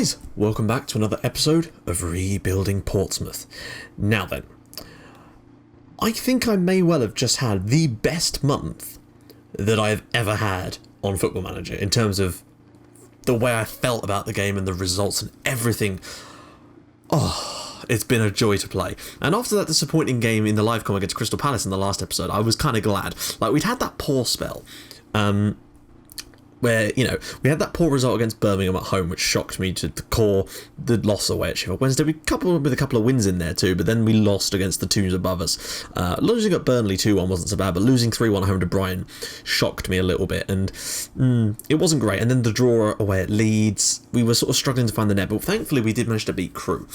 guys, welcome back to another episode of Rebuilding Portsmouth. Now then, I think I may well have just had the best month that I've ever had on Football Manager in terms of the way I felt about the game and the results and everything. Oh, it's been a joy to play. And after that disappointing game in the live com against Crystal Palace in the last episode, I was kind of glad. Like, we'd had that poor spell. Where, you know, we had that poor result against Birmingham at home, which shocked me to the core. The loss away at Sheffield Wednesday, with a couple of wins in there too, but then we lost against the teams above us. Losing at Burnley 2-1 wasn't so bad, but losing 3-1 home to Brighton shocked me a little bit, and it wasn't great. And then the draw away at Leeds, we were sort of struggling to find the net, but thankfully we did manage to beat Crewe.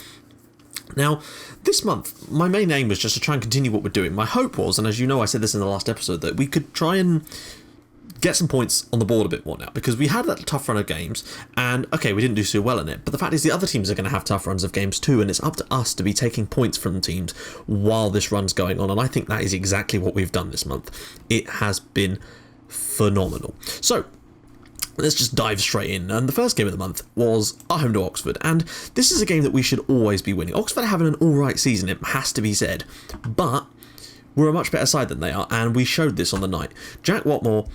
Now, this month, my main aim was just to try and continue what we're doing. My hope was, and as you know I said this in the last episode, that we could try and get some points on the board a bit more now, because we had that tough run of games, and okay, we didn't do so well in it, but the fact is the other teams are going to have tough runs of games too, and it's up to us to be taking points from teams while this run's going on, and I think that is exactly what we've done this month. It has been phenomenal. So let's just dive straight in, and the first game of the month was our home to Oxford, and this is a game that we should always be winning. Oxford are having an alright season, it has to be said, but we're a much better side than they are, and we showed this on the night. Jack Watmore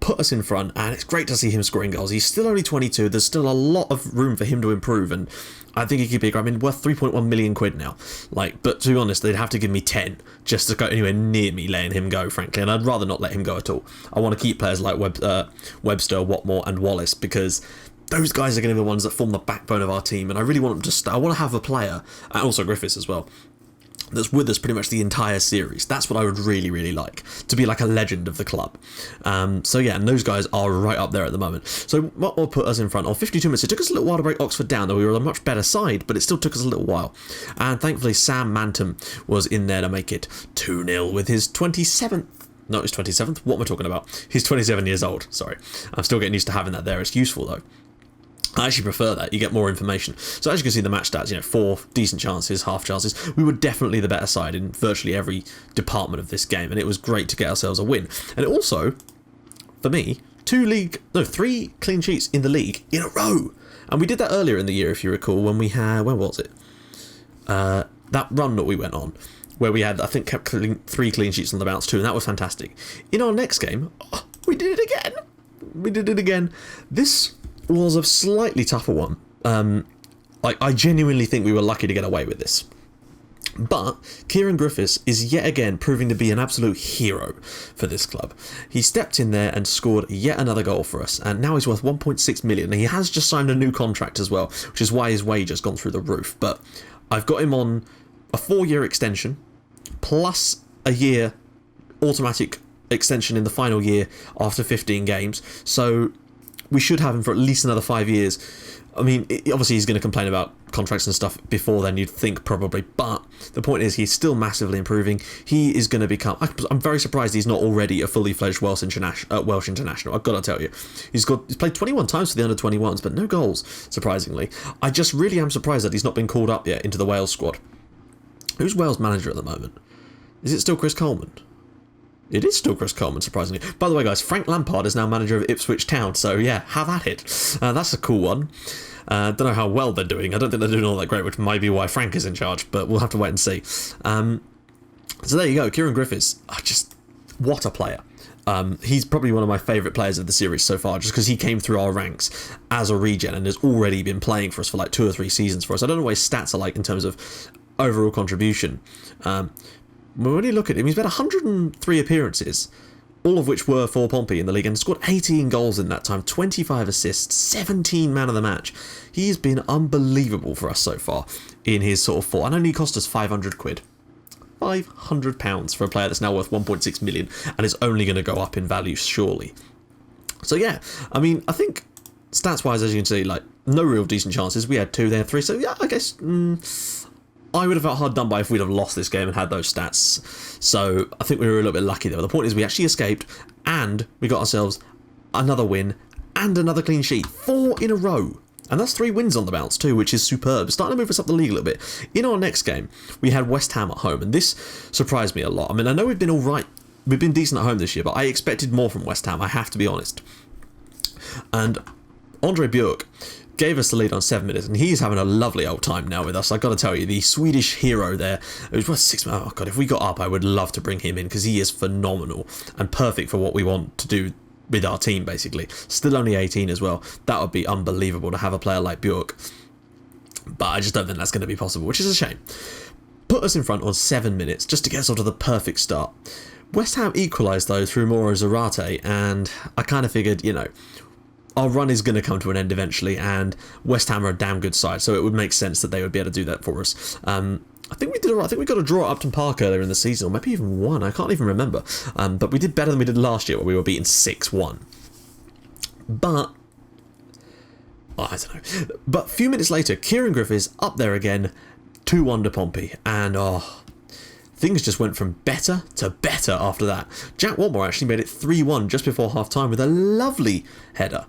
put us in front, and it's great to see him scoring goals. He's still only 22, there's still a lot of room for him to improve, and I think he could be bigger. I mean, worth 3.1 million quid now. Like, but to be honest, they'd have to give me 10 just to go anywhere near me letting him go, frankly, and I'd rather not let him go at all. I want to keep players like Webster, Watmore and Wallace, because those guys are going to be the ones that form the backbone of our team, and I really want them to stay. I want to have a player, and also Griffiths as well, that's with us pretty much the entire series. That's what I would really, really like, to be like a legend of the club. So yeah, and those guys are right up there at the moment. So what will put us in front? On 52 minutes, it took us a little while to break Oxford down, though we were a much better side, but it still took us a little while. And thankfully, Sam Manton was in there to make it 2-0 with his 27th. Not his 27th, what am I talking about? He's 27 years old, sorry. I'm still getting used to having that there, it's useful though. I actually prefer that, you get more information. So as you can see, the match stats, 4 decent chances, half chances. We were definitely the better side in virtually every department of this game, and it was great to get ourselves a win. And it also, for me, 3 clean sheets in the league in a row. And we did that earlier in the year, if you recall, when we had, where was it? That run that we went on, where we had, I think, kept 3 clean sheets on the bounce too, and that was fantastic. In our next game, we did it again. We did it again. This was a slightly tougher one. I genuinely think we were lucky to get away with this. But Kieran Griffiths is yet again proving to be an absolute hero for this club. He stepped in there and scored yet another goal for us, and now he's worth 1.6 million. And he has just signed a new contract as well, which is why his wage has gone through the roof. But I've got him on a 4-year extension, plus a year automatic extension in the final year after 15 games. So we should have him for at least another 5 years. I mean, obviously he's going to complain about contracts and stuff before then, you'd think, probably. But the point is, he's still massively improving. He is going to become... I'm very surprised he's not already a fully fledged Welsh international. I've got to tell you. He's played 21 times for the under-21s, but no goals, surprisingly. I just really am surprised that he's not been called up yet into the Wales squad. Who's Wales manager at the moment? Is it still Chris Coleman? It is still Chris Coleman, surprisingly. By the way, guys, Frank Lampard is now manager of Ipswich Town, so yeah, have at it. That's a cool one. Don't know how well they're doing. I don't think they're doing all that great, which might be why Frank is in charge, but we'll have to wait and see. So there you go, Kieran Griffiths. What a player. He's probably one of my favourite players of the series so far, just because he came through our ranks as a regen and has already been playing for us for like 2 or 3 seasons for us. I don't know what his stats are like in terms of overall contribution. When you look at him, he's made 103 appearances, all of which were for Pompey in the league, and scored 18 goals in that time, 25 assists, 17 man of the match. He's been unbelievable for us so far in his sort of form, and only cost us 500 quid. £500 for a player that's now worth 1.6 million and is only going to go up in value, surely. So yeah, I mean, I think stats-wise, as you can see, like, no real decent chances. We had 2, they had 3, so yeah, I guess... I would have felt hard done by if we'd have lost this game and had those stats. So I think we were a little bit lucky there. But the point is we actually escaped and we got ourselves another win and another clean sheet. 4 in a row. And that's 3 wins on the bounce too, which is superb. Starting to move us up the league a little bit. In our next game, we had West Ham at home, and this surprised me a lot. I mean, I know we've been all right. We've been decent at home this year, but I expected more from West Ham, I have to be honest. And Andre Bjork gave us the lead on 7 minutes, and he's having a lovely old time now with us. I got to tell you, the Swedish hero there, it was worth 6 minutes. Oh god, if we got up, I would love to bring him in, because he is phenomenal and perfect for what we want to do with our team, basically. Still only 18 as well. That would be unbelievable to have a player like Bjork, but I just don't think that's going to be possible, which is a shame. Put us in front on 7 minutes just to get us off to the perfect start. West Ham equalised though through Mauro Zarate, and I kind of figured, you know, our run is going to come to an end eventually, and West Ham are a damn good side, so it would make sense that they would be able to do that for us. I think we did alright. I think we got a draw at Upton Park earlier in the season, or maybe even one. I can't even remember. But we did better than we did last year, where we were beaten 6-1. But I don't know. But a few minutes later, Kieran Griffiths up there again, 2-1 to Pompey, and things just went from better to better after that. Jack Watmore actually made it 3-1 just before half-time with a lovely header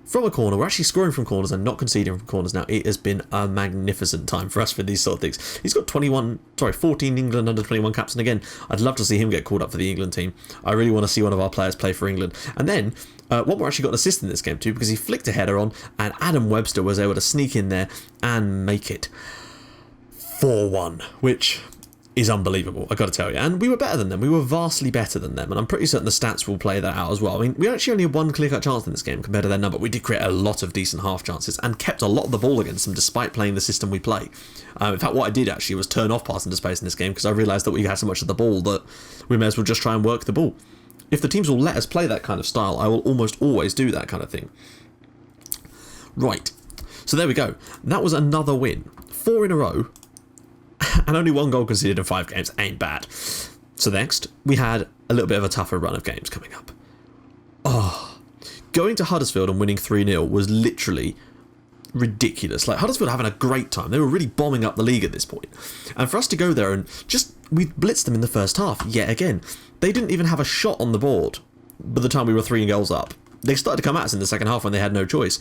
from a corner. We're actually scoring from corners and not conceding from corners now. It has been a magnificent time for us for these sort of things. He's got 14 England under 21 caps, and again, I'd love to see him get called up for the England team. I really want to see one of our players play for England. And then Watmore actually got an assist in this game too, because he flicked a header on, and Adam Webster was able to sneak in there and make it 4-1, which is unbelievable, I got to tell you. And we were better than them. We were vastly better than them, and I'm pretty certain the stats will play that out as well. I mean, we actually only had one clear-cut chance in this game compared to their number. We did create a lot of decent half chances and kept a lot of the ball against them despite playing the system we play. In fact, what I did actually was turn off pass into space in this game, because I realised that we had so much of the ball that we may as well just try and work the ball. If the teams will let us play that kind of style, I will almost always do that kind of thing. Right, so there we go. That was another win. 4 in a row. And only 1 goal conceded in 5 games ain't bad. So next, we had a little bit of a tougher run of games coming up. Going to Huddersfield and winning 3-0 was literally ridiculous. Like, Huddersfield having a great time. They were really bombing up the league at this point. And for us to go there and we blitzed them in the first half yet again. They didn't even have a shot on the board by the time we were 3 goals up. They started to come at us in the second half when they had no choice.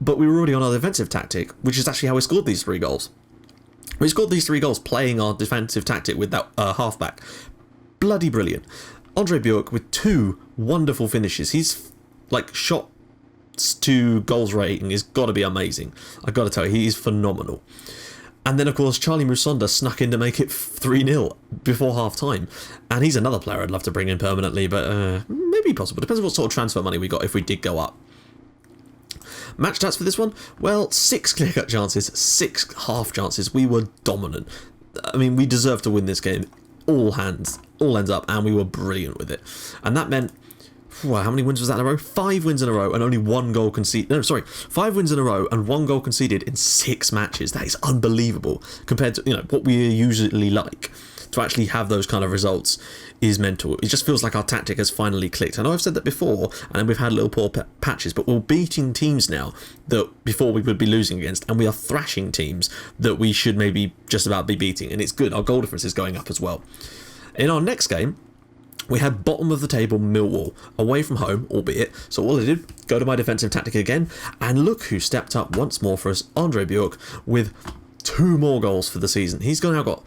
But we were already on our defensive tactic, which is actually how we scored these 3 goals. We scored these 3 goals playing our defensive tactic with that halfback. Bloody brilliant. Andre Bjork with 2 wonderful finishes. He's like shots to goals rating has got to be amazing. I got to tell you, he is phenomenal. And then of course Charlie Musonda snuck in to make it 3-0 before half time. And he's another player I'd love to bring in permanently, but maybe possible. Depends on what sort of transfer money we got if we did go up. Match stats for this one? Well, 6 clear-cut chances, 6 half chances. We were dominant. I mean, we deserved to win this game. All ends up, and we were brilliant with it. And that meant, how many wins was that in a row? 5 wins in a row and only 1 goal conceded. No, sorry, 5 wins in a row and 1 goal conceded in 6 matches. That is unbelievable compared to, you know, what we usually like. To actually have those kind of results is mental. It just feels like our tactic has finally clicked. I know I've said that before, and we've had little poor patches, but we're beating teams now that before we would be losing against, and we are thrashing teams that we should maybe just about be beating, and it's good. Our goal difference is going up as well. In our next game, we had bottom of the table Millwall, away from home, albeit. So all I did, go to my defensive tactic again, and look who stepped up once more for us, Andre Bjork, with 2 more goals for the season. He's now got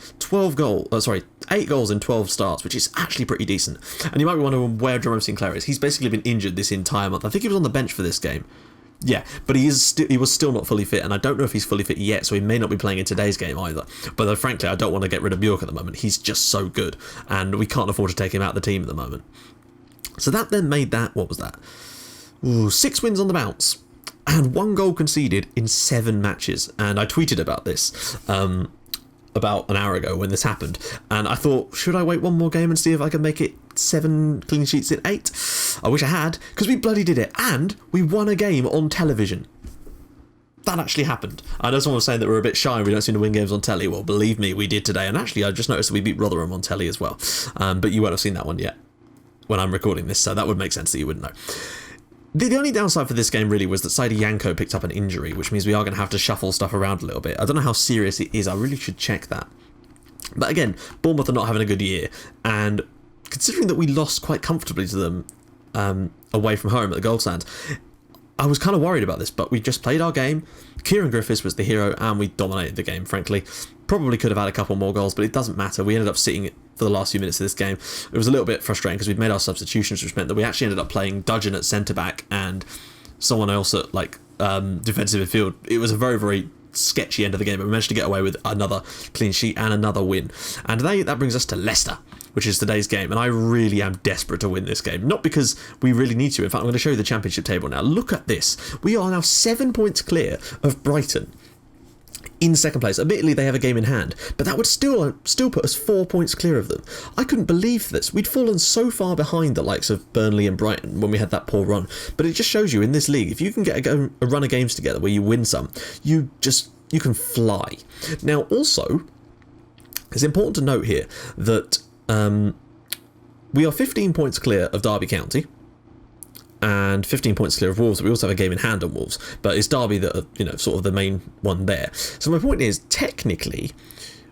8 goals in 12 starts, which is actually pretty decent. And you might be wondering where Jerome Sinclair is. He's basically been injured this entire month. I think he was on the bench for this game. Yeah, but he was still not fully fit, and I don't know if he's fully fit yet, so he may not be playing in today's game either. But frankly, I don't want to get rid of Bjork at the moment. He's just so good, and we can't afford to take him out of the team at the moment. So that then made that, what was that? 6 wins on the bounce. And 1 goal conceded in 7 matches. And I tweeted about this about an hour ago when this happened. And I thought, should I wait 1 more game and see if I can make it 7 clean sheets in 8? I wish I had, because we bloody did it. And we won a game on television. That actually happened. I know someone was saying that we're a bit shy and we don't seem to win games on telly. Well, believe me, we did today. And actually, I just noticed that we beat Rotherham on telly as well. But you won't have seen that one yet when I'm recording this, so that would make sense that you wouldn't know. The only downside for this game really was that Saidi Yanko picked up an injury, which means we are going to have to shuffle stuff around a little bit. I don't know how serious it is. I really should check that. But again, Bournemouth are not having a good year, and considering that we lost quite comfortably to them away from home at the goal stands, I was kind of worried about this, but we just played our game. Kieran Griffiths was the hero, and we dominated the game, frankly. Probably could have had a couple more goals, but it doesn't matter. We ended up sitting for the last few minutes of this game. It was a little bit frustrating because we'd made our substitutions, which meant that we actually ended up playing Dudgeon at centre-back and someone else at, like, defensive midfield. It was a very, very sketchy end of the game, but we managed to get away with another clean sheet and another win. And today, that brings us to Leicester, which is today's game, and I really am desperate to win this game. Not because we really need to. In fact, I'm going to show you the championship table now. Look at this. We are now 7 points clear of Brighton in second place. Admittedly, they have a game in hand, but that would still put us 4 points clear of them. I couldn't believe this. We'd fallen so far behind the likes of Burnley and Brighton when we had that poor run. But it just shows you in this league, if you can get a run of games together where you win some, you can fly. Now, also, it's important to note here that we are 15 points clear of Derby County and 15 points clear of Wolves. We also have a game in hand on Wolves, but it's Derby that are, sort of the main one there. So my point is, technically,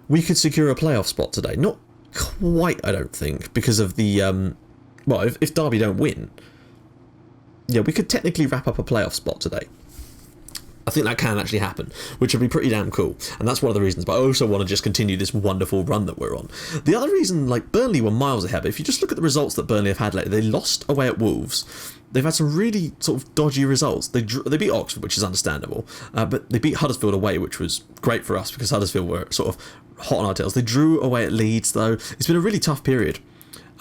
we could secure a playoff spot today. Not quite, I don't think, because of the if Derby don't win, yeah, we could technically wrap up a playoff spot today. I think that can actually happen, which would be pretty damn cool, and that's one of the reasons. But I also want to just continue this wonderful run that we're on. The other reason, Burnley were miles ahead, but if you just look at the results that Burnley have had lately, they lost away at Wolves. They've had some really sort of dodgy results. They beat Oxford, which is understandable, but they beat Huddersfield away, which was great for us because Huddersfield were sort of hot on our tails. They drew away at Leeds, though. It's been a really tough period,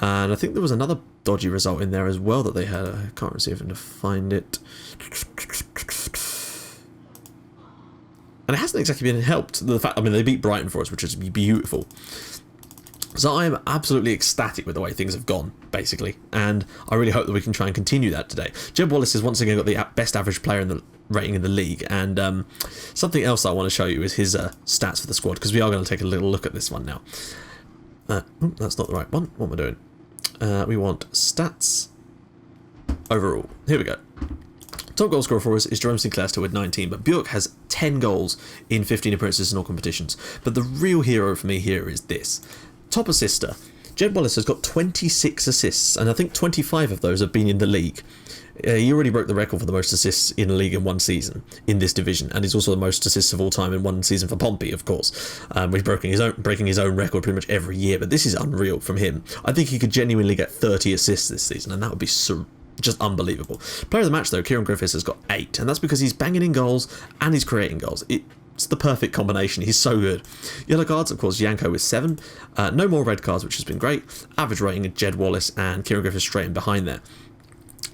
and I think there was another dodgy result in there as well that they had. I can't see if I can find it. And it hasn't exactly been helped. They beat Brighton for us, which is beautiful. So I'm absolutely ecstatic with the way things have gone, basically. And I really hope that we can try and continue that today. Jed Wallace has once again got the best average player in the rating in the league. And something else I want to show you is his stats for the squad, because we are going to take a little look at this one now. That's not the right one. What am I doing? We want stats overall. Here we go. Top goal scorer for us is Jerome Sinclair still with 19, but Bjork has 10 goals in 15 appearances in all competitions. But the real hero for me here is this. Top assister. Jed Wallace has got 26 assists, and I think 25 of those have been in the league. He already broke the record for the most assists in the league in one season in this division, and he's also the most assists of all time in one season for Pompey, of course. He's breaking his own record pretty much every year, but this is unreal from him. I think he could genuinely get 30 assists this season, and that would be just unbelievable. Player of the match, though, Kieran Griffiths has got 8, and that's because he's banging in goals and he's creating goals. It's the perfect combination. He's so good. Yellow cards, of course, Yanko with 7. No more red cards, which has been great. Average rating of Jed Wallace and Kieran Griffiths straight in behind there.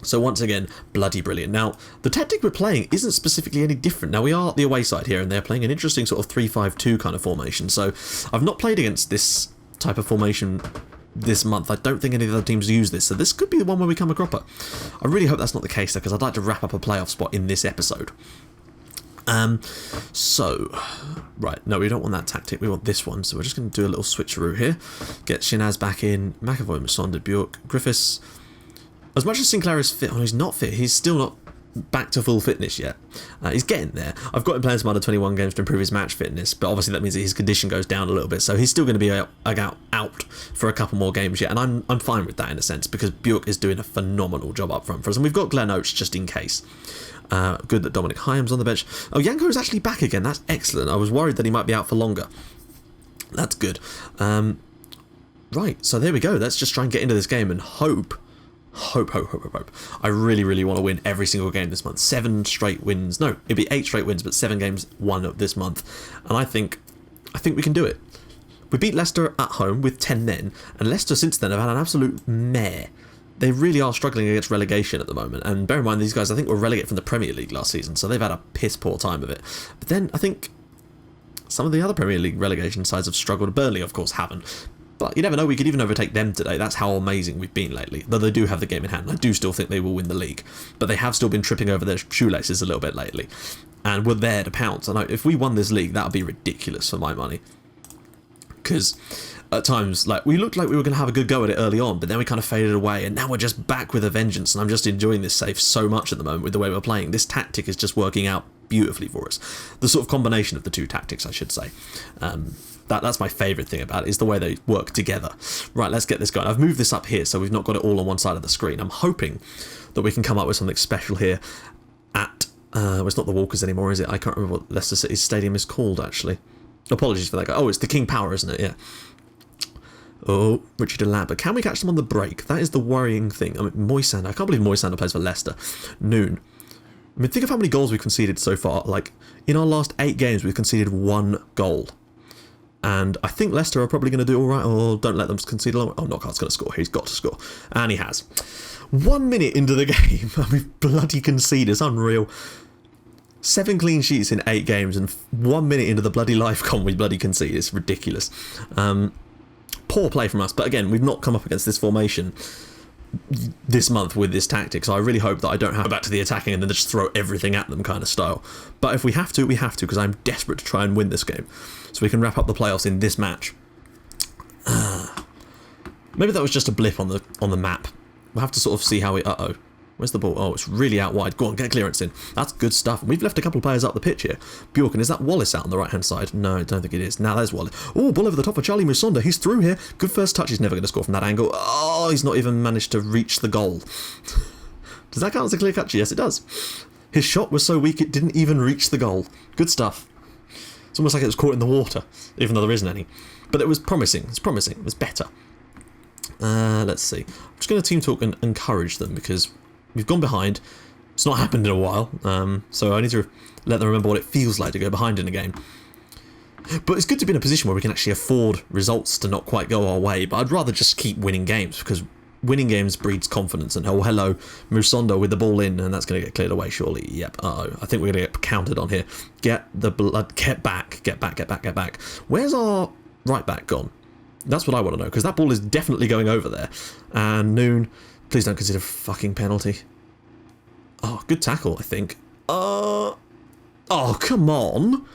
So once again, bloody brilliant. Now, the tactic we're playing isn't specifically any different. Now, we are the away side here, and they're playing an interesting sort of 3-5-2 kind of formation. So I've not played against this type of formation this month. I don't think any of the other teams use this, so this could be the one where we come a cropper. I really hope that's not the case, though, because I'd like to wrap up a playoff spot in this episode. Right, no, we don't want that tactic, we want this one, so we're just going to do a little switcheroo here. Get Shinaz back in, McAvoy, Masonda, Bjork, Griffiths. As much as Sinclair is fit, he's not fit, he's still not back to full fitness yet. He's getting there. I've got him playing some under 21 games to improve his match fitness, but obviously that means that his condition goes down a little bit, so he's still going to be out for a couple more games yet, and I'm fine with that in a sense, because Bjork is doing a phenomenal job up front for us, and we've got Glenn Oates just in case. Good that Dominic Hyam's on the bench. Oh, Yanko is actually back again. That's excellent. I was worried that he might be out for longer. That's good. Right, so there we go. Let's just try and get into this game and hope. I really, really want to win every single game this month. 7 straight wins. No, it'd be 8 straight wins, but 7 games won this month. And I think we can do it. We beat Leicester at home with 10 men, and Leicester since then have had an absolute mare. They really are struggling against relegation at the moment, and bear in mind these guys I think were relegated from the Premier League last season, so they've had a piss poor time of it. But then I think some of the other Premier League relegation sides have struggled. Burnley of course haven't, but you never know, we could even overtake them today. That's how amazing we've been lately, though they do have the game in hand. I do still think they will win the league, but they have still been tripping over their shoelaces a little bit lately, and we're there to pounce. And if we won this league, that would be ridiculous for my money, because at times, we looked like we were going to have a good go at it early on, but then we kind of faded away, and now we're just back with a vengeance, and I'm just enjoying this save so much at the moment with the way we're playing. This tactic is just working out beautifully for us. The sort of combination of the two tactics, I should say. That's my favourite thing about it, is the way they work together. Right, let's get this going. I've moved this up here, so we've not got it all on one side of the screen. I'm hoping that we can come up with something special here at... it's not the Walkers anymore, is it? I can't remember what Leicester City's stadium is called, actually. Apologies for that guy. Oh, it's the King Power, isn't it? Yeah. Oh, Richard and Lambert. Can we catch them on the break? That is the worrying thing. I mean, Moisander. I can't believe Moisander plays for Leicester. Noon. I mean, think of how many goals we've conceded so far. Like, in our last 8 games, we've conceded 1 goal. And I think Leicester are probably going to do all right. Oh, don't let them concede a long. Oh, Knockhart's going to score. He's got to score. And he has. 1 minute into the game, and we've bloody conceded. It's unreal. 7 clean sheets in 8 games, and 1 minute into the bloody life con, we bloody concede. It's ridiculous. Poor play from us. But again, we've not come up against this formation this month with this tactic, so I really hope that I don't have to go back to the attacking and then just throw everything at them kind of style. But if we have to, we have to, because I'm desperate to try and win this game so we can wrap up the playoffs in this match. Maybe that was just a blip on the map. We'll have to sort of see how we... Uh-oh. Where's the ball? Oh, it's really out wide. Go on, get clearance in. That's good stuff. We've left a couple of players up the pitch here. Bjorken, is that Wallace out on the right-hand side? No, I don't think it is. Now there's Wallace. Oh, ball over the top for Charlie Musonda. He's through here. Good first touch. He's never going to score from that angle. Oh, he's not even managed to reach the goal. Does that count as a clear catch? Yes, it does. His shot was so weak it didn't even reach the goal. Good stuff. It's almost like it was caught in the water, even though there isn't any. But it was promising. It's promising. It was better. Let's see. I'm just going to team talk and encourage them because we've gone behind. It's not happened in a while, so I need to let them remember what it feels like to go behind in a game. But it's good to be in a position where we can actually afford results to not quite go our way, but I'd rather just keep winning games because winning games breeds confidence. And oh, hello, Musonda with the ball in, and that's going to get cleared away, surely. Yep, uh-oh. I think we're going to get counted on here. Get the blood, get back. Where's our right back gone? That's what I want to know, because that ball is definitely going over there. And Noon, please don't consider fucking penalty. Oh, good tackle, I think. Oh, come on.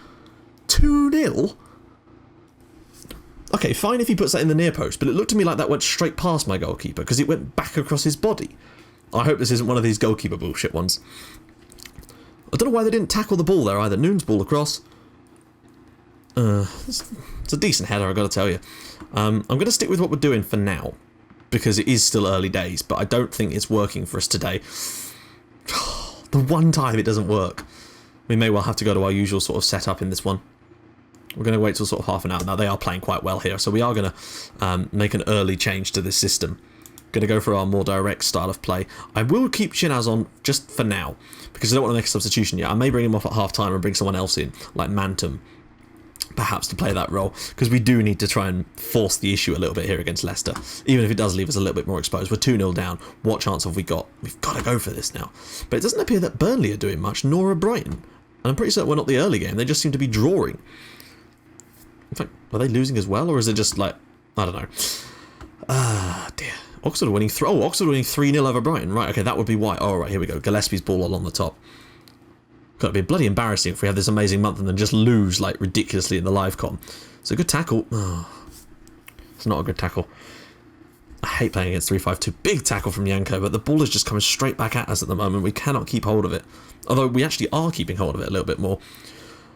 2-0? Okay, fine if he puts that in the near post, but it looked to me like that went straight past my goalkeeper, because it went back across his body. I hope this isn't one of these goalkeeper bullshit ones. I don't know why they didn't tackle the ball there either. Noon's ball across. It's a decent header, I've got to tell you. I'm going to stick with what we're doing for now, because it is still early days, but I don't think it's working for us today. The one time it doesn't work. We may well have to go to our usual sort of setup in this one. We're going to wait till sort of half an hour. Now, they are playing quite well here, so we are going to make an early change to this system. Going to go for our more direct style of play. I will keep Chinaz on just for now, because I don't want to make a substitution yet. I may bring him off at half-time and bring someone else in, like Mantum, perhaps to play that role, because we do need to try and force the issue a little bit here against Leicester, even if it does leave us a little bit more exposed. We're 2-0 down. What chance have we got? We've got to go for this now. But it doesn't appear that Burnley are doing much, nor are Brighton. And I'm pretty certain we're not the early game. They just seem to be drawing. In fact, are they losing as well, or is it just like, I don't know. Ah, dear. Oxford are winning. Oxford are winning 3-0 over Brighton. Right, okay, that would be why. Oh, right, here we go. Gillespie's ball along the top. Got to be bloody embarrassing if we have this amazing month and then just lose like ridiculously in the live con. It's a good tackle. Oh, it's not a good tackle. I hate playing against 3-5-2. Big tackle from Yanko, but the ball is just coming straight back at us at the moment. We cannot keep hold of it. Although we actually are keeping hold of it a little bit more.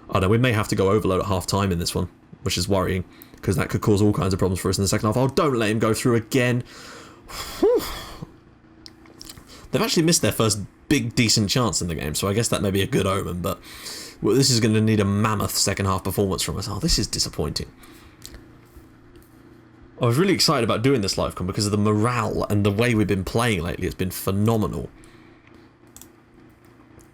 I know we may have to go overload at half time in this one, which is worrying because that could cause all kinds of problems for us in the second half. Oh, don't let him go through again. Whew. They've actually missed their first big decent chance in the game, so I guess that may be a good omen, but well, this is going to need a mammoth second half performance from us. Oh, this is disappointing. I was really excited about doing this live con because of the morale and the way we've been playing lately. It's been phenomenal.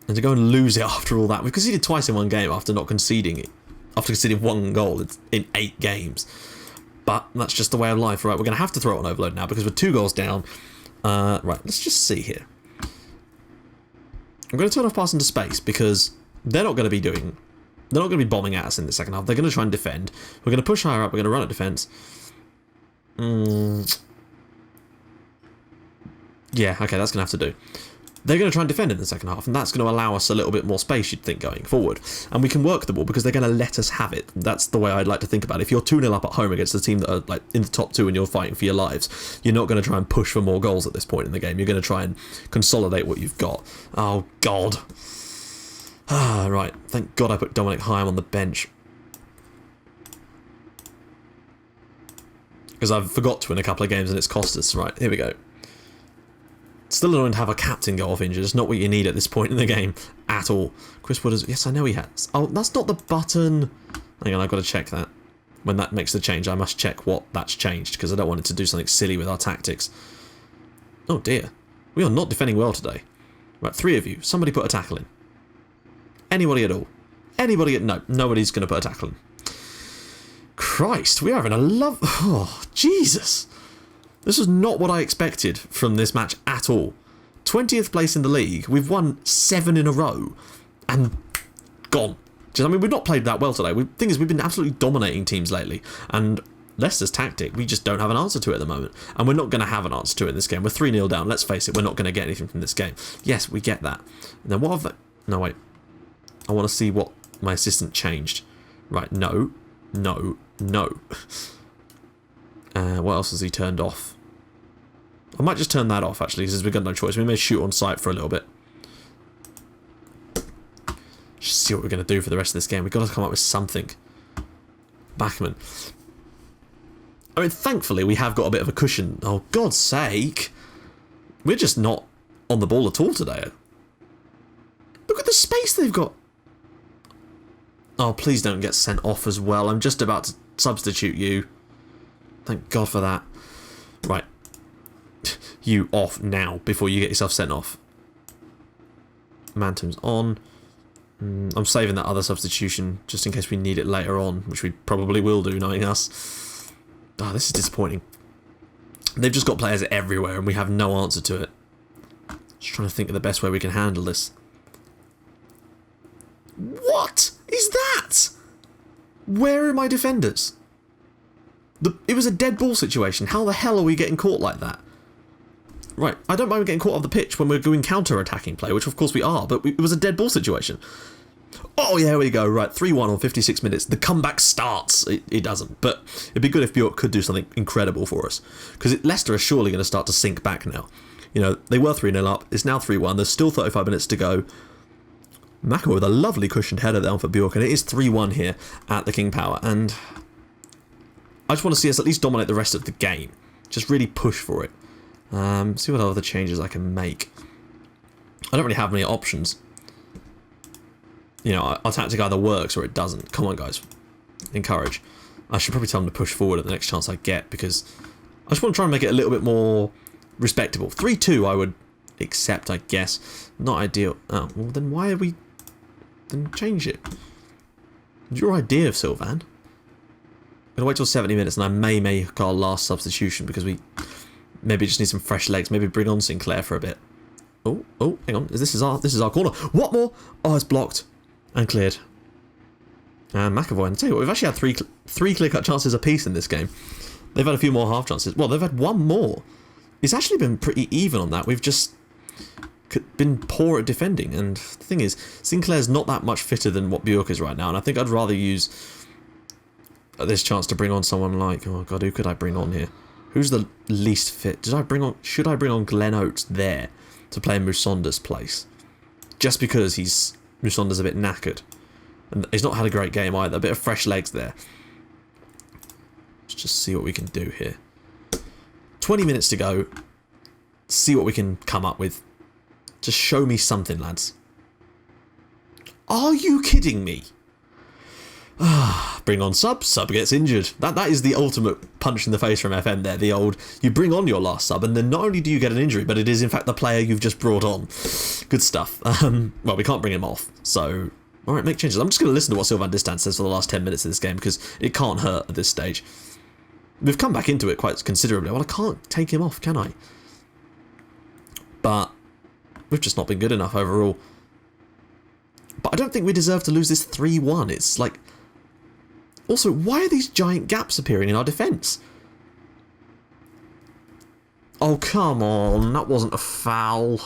And to go and lose it after all that, we've conceded twice in one game after not conceding it, after conceding 1 goal in 8 games. But that's just the way of life, right? We're going to have to throw it on overload now because we're 2 goals down. Right, let's just see here. I'm going to turn off pass into space because they're not going to be bombing at us in the second half. They're going to try and defend. We're going to push higher up. We're going to run at defence. Yeah, okay, that's going to have to do. They're going to try and defend in the second half, and that's going to allow us a little bit more space, you'd think, going forward. And we can work the ball because they're going to let us have it. That's the way I'd like to think about it. If you're 2-0 up at home against a team that are like in the top 2 and you're fighting for your lives, you're not going to try and push for more goals at this point in the game. You're going to try and consolidate what you've got. Oh, God. Ah, right. Thank God I put Dominic Hyam on the bench. Because I've forgot to in a couple of games and it's cost us. Right, here we go. Still annoying to have a captain go off injured. It's not what you need at this point in the game at all. Chris Wooders, yes, I know he has. Oh, that's not the button. Hang on, I've got to check that. When that makes the change, I must check what that's changed because I don't want it to do something silly with our tactics. Oh dear. We are not defending well today. Right, 3 of you. Somebody put a tackle in. Anybody at all? Anybody at... No, nobody's going to put a tackle in. Christ, we are having a love... Oh, Jesus. This was not what I expected from this match at all. 20th place in the league. We've won 7 in a row. And gone. I mean, we've not played that well today. The thing is, we've been absolutely dominating teams lately. And Leicester's tactic, we just don't have an answer to it at the moment. And we're not going to have an answer to it in this game. We're 3-0 down. Let's face it, we're not going to get anything from this game. Yes, we get that. And then what have they... No, wait. I want to see what my assistant changed. Right, no. No. No. What else has he turned off? I might just turn that off, actually, because we've got no choice. We may shoot on sight for a little bit. Just see what we're going to do for the rest of this game. We've got to come up with something. Backman. I mean, thankfully, we have got a bit of a cushion. Oh, God's sake. We're just not on the ball at all today. Look at the space they've got. Oh, please don't get sent off as well. I'm just about to substitute you. Thank God for that. Right. You off now before you get yourself sent off. Mantum's on. I'm saving that other substitution just in case we need it later on, which we probably will do, knowing us. Oh, this is disappointing. They've just got players everywhere and we have no answer to it. Just trying to think of the best way we can handle this. What is that? Where are my defenders? It was a dead ball situation. How the hell are we getting caught like that? Right, I don't mind getting caught off the pitch when we're doing counter-attacking play, which of course we are, but it was a dead ball situation. Oh, yeah, here we go. Right, 3-1 on 56 minutes. The comeback starts. It doesn't, but it'd be good if Bjork could do something incredible for us. Because Leicester are surely going to start to sink back now. You know, they were 3-0 up. It's now 3-1. There's still 35 minutes to go. MacLeod with a lovely cushioned header down for Bjork, and it is 3-1 here at the King Power. And I just want to see us at least dominate the rest of the game. Just really push for it. See what other changes I can make. I don't really have many options. You know, our tactic either works or it doesn't. Come on, guys. Encourage. I should probably tell them to push forward at the next chance I get, because I just want to try and make it a little bit more respectable. 3-2 I would accept, I guess. Not ideal. Oh, well then why are we... Then change it. It's your idea of Sylvan. I'm going to wait till 70 minutes and I may make our last substitution because we... Maybe just need some fresh legs. Maybe bring on Sinclair for a bit. Oh, hang on. This is our corner. What more? Oh, it's blocked and cleared. And McAvoy. And I tell you what, we've actually had three clear-cut chances apiece in this game. They've had a few more half chances. Well, they've had one more. It's actually been pretty even on that. We've just been poor at defending. And the thing is, Sinclair's not that much fitter than what Bjork is right now. And I think I'd rather use this chance to bring on someone like... Oh, God, who could I bring on here? Who's the least fit? Should I bring on Glenn Oates there to play in Musonda's place? Just because Musonda's a bit knackered. And he's not had a great game either. A bit of fresh legs there. Let's just see what we can do here. 20 minutes to go. See what we can come up with. Just show me something, lads. Are you kidding me? Bring on sub gets injured. That is the ultimate punch in the face from FM there. The old, you bring on your last sub and then not only do you get an injury, but it is in fact the player you've just brought on. Good stuff. Well, we can't bring him off, so alright, make changes. I'm just going to listen to what Sylvan Distan says for the last 10 minutes of this game because it can't hurt at this stage. We've come back into it quite considerably. Well, I can't take him off, can I? But we've just not been good enough overall. But I don't think we deserve to lose this 3-1. It's like... Also, why are these giant gaps appearing in our defence? Oh, come on. That wasn't a foul.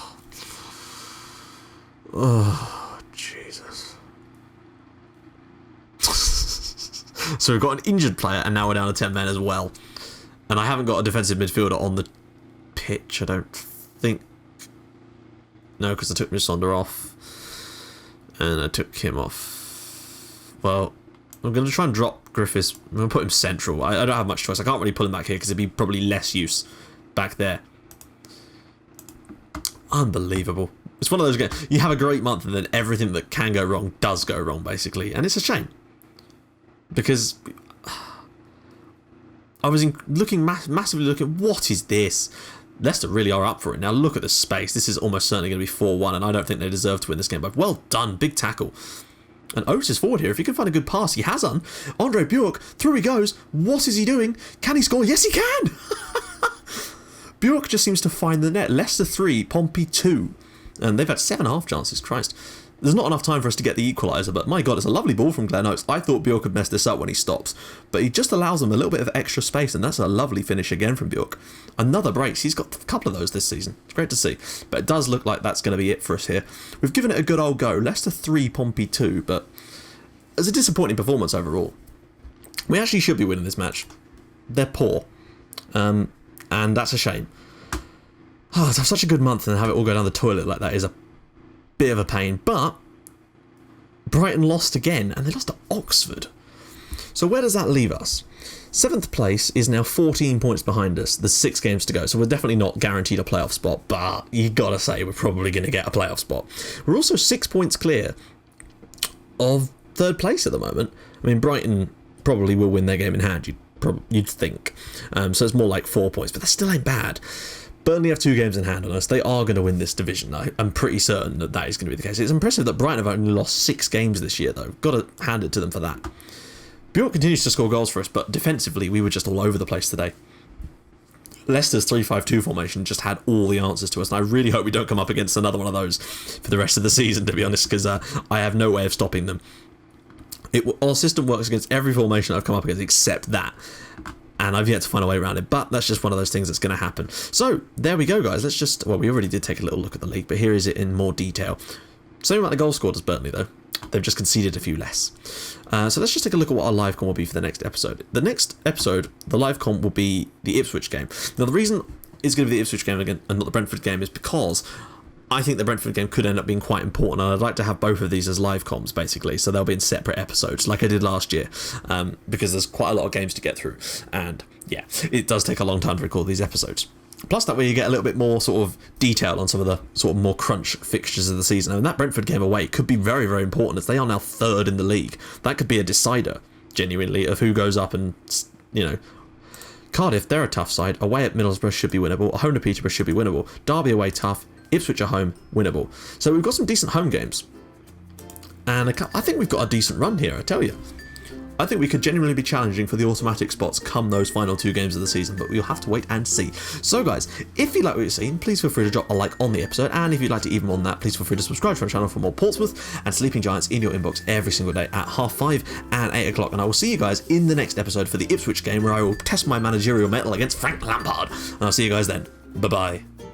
Oh, Jesus. So we've got an injured player, and now we're down to 10 men as well. And I haven't got a defensive midfielder on the pitch, I don't think. No, because I took Musonda off. And I took him off. Well... I'm going to try and drop Griffiths. I'm going to put him central. I don't have much choice. I can't really pull him back here because it'd be probably less use back there. Unbelievable. It's one of those games. You have a great month and then everything that can go wrong does go wrong, basically. And it's a shame. Because I was massively looking, what is this? Leicester really are up for it. Now look at the space. This is almost certainly going to be 4-1, and I don't think they deserve to win this game. But well done, big tackle. And Oates is forward here. If he can find a good pass, he has one. Andre Bjork, through he goes. What is he doing? Can he score? Yes, he can! Bjork just seems to find the net. Leicester 3, Pompey 2. And they've had 7 half chances, Christ. There's not enough time for us to get the equaliser, but my God, it's a lovely ball from Glenn Oates. I thought Bjork had messed this up when he stops, but he just allows them a little bit of extra space, and that's a lovely finish again from Bjork. Another brace. He's got a couple of those this season. It's great to see, but it does look like that's going to be it for us here. We've given it a good old go. Leicester 3, Pompey 2, but it's a disappointing performance overall. We actually should be winning this match. They're poor, and that's a shame. To have such a good month and then have it all go down the toilet like that is a bit of a pain, but Brighton lost again, and they lost to Oxford. So where does that leave us? 7th place is now 14 points behind us. There's 6 games to go, so we're definitely not guaranteed a playoff spot, but you gotta say we're probably going to get a playoff spot. We're also 6 points clear of 3rd place at the moment. I mean, Brighton probably will win their game in hand, you'd think. So it's more like 4 points, but that still ain't bad. Burnley have 2 games in hand on us. They are going to win this division. I'm pretty certain that that is going to be the case. It's impressive that Brighton have only lost 6 games this year, though. Got to hand it to them for that. Bjork continues to score goals for us, but defensively, we were just all over the place today. Leicester's 3-5-2 formation just had all the answers to us, and I really hope we don't come up against another one of those for the rest of the season, to be honest, because I have no way of stopping them. Our system works against every formation I've come up against except that. And I've yet to find a way around it, but that's just one of those things that's going to happen. So, there we go, guys. Let's just... Well, we already did take a little look at the league, but here is it in more detail. Same amount of goals scored as Burnley, though. They've just conceded a few less. So let's just take a look at what our live com will be for the next episode. The next episode, the live com will be the Ipswich game. Now, the reason it's going to be the Ipswich game again and not the Brentford game is because I think the Brentford game could end up being quite important, and I'd like to have both of these as live comms, basically, so they'll be in separate episodes, like I did last year, because there's quite a lot of games to get through, and yeah, it does take a long time to record these episodes. Plus, that way you get a little bit more sort of detail on some of the sort of more crunch fixtures of the season, and that Brentford game away could be very, very important, as they are now 3rd in the league. That could be a decider, genuinely, of who goes up and, you know... Cardiff, they're a tough side. Away at Middlesbrough should be winnable. Home to Peterborough should be winnable. Derby away tough. Ipswich at home, winnable. So we've got some decent home games. And I think we've got a decent run here, I tell you. I think we could genuinely be challenging for the automatic spots come those final 2 games of the season, but we'll have to wait and see. So guys, if you like what you've seen, please feel free to drop a like on the episode, and if you'd like to even more than that, please feel free to subscribe to our channel for more Portsmouth and Sleeping Giants in your inbox every single day at 5:30 and 8 o'clock. And I will see you guys in the next episode for the Ipswich game, where I will test my managerial mettle against Frank Lampard. And I'll see you guys then. Bye-bye.